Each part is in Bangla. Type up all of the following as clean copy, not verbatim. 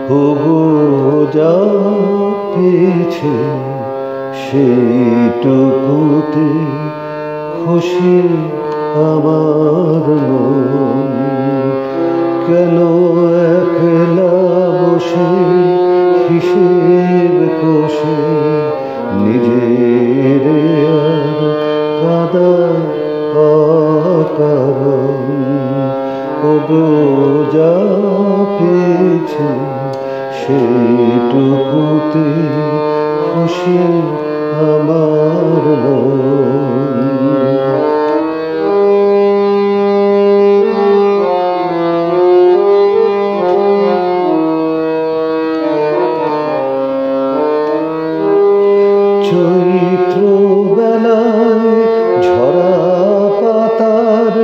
ওগো যা পেয়েছে সেইটুকুতে খুশি আমার মন। কেন একলা বসে হিসেব কষে নিজের আর কাঁদায় অকারণ। ওগো যা পেয়েছে সেইটুকুতে খুশি আমার মন। চৈত্র বেলায় ঝরা পাতার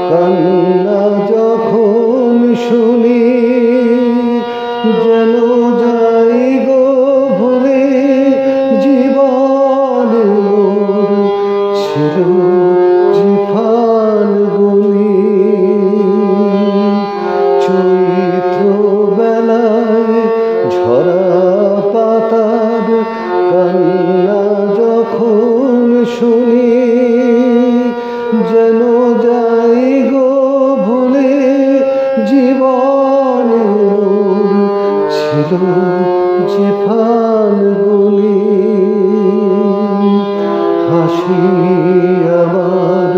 কান্না যখন শুনি, যেন যাই গো ভুলে জীবন মোর ছিল যে ফাল্গুনি। চৈত্র বেলায় ঝরা পাতার কান্না যখন শুনি, যেন যাই গো ভুলে জীবন মোর ছিল যে ফাল্গুনি। হাসি আমার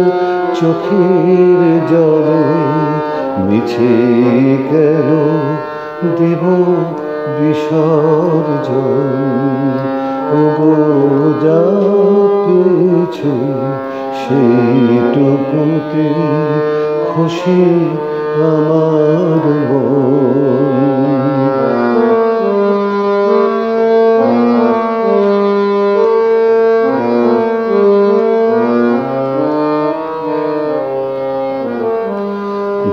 চোখের জলে মিছে কেন দেব বিসর্জন। ওগো যা পেয়েছে সেইটুকুতে খুশি আমার মন।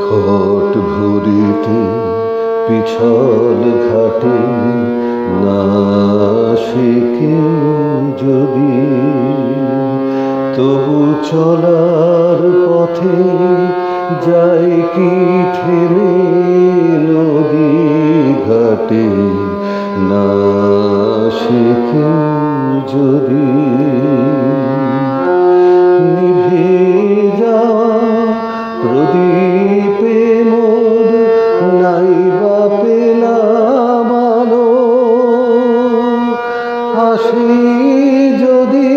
ঘট ভরিতে পিছল ঘাটে না আসে কেউ যদি, তবু চলার পথে যাই কি থেমে নদী ঘাটে না আসে কেউ যদি। নিভে যাওয়া প্রদীপে মোর নাই বা পেলাম আলো, আসি যদি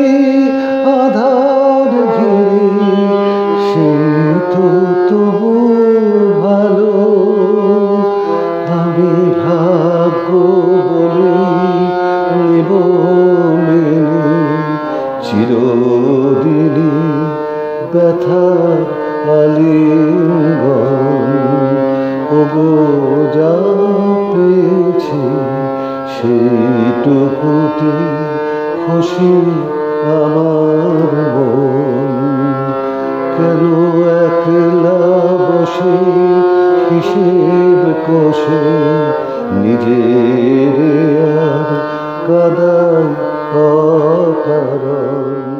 আধার ঘিরে সে তো তবু ভালো। আমি ভাগ্য বলে নেব মেনে চিরদিনই ব্যথার আলিঙ্গন। ওগো যা পেয়েছি সেইটুকুতে খুশি আমার মন। কেন একলা বসে হিসেব কষে নিজের আর কাঁদায় অকারণ।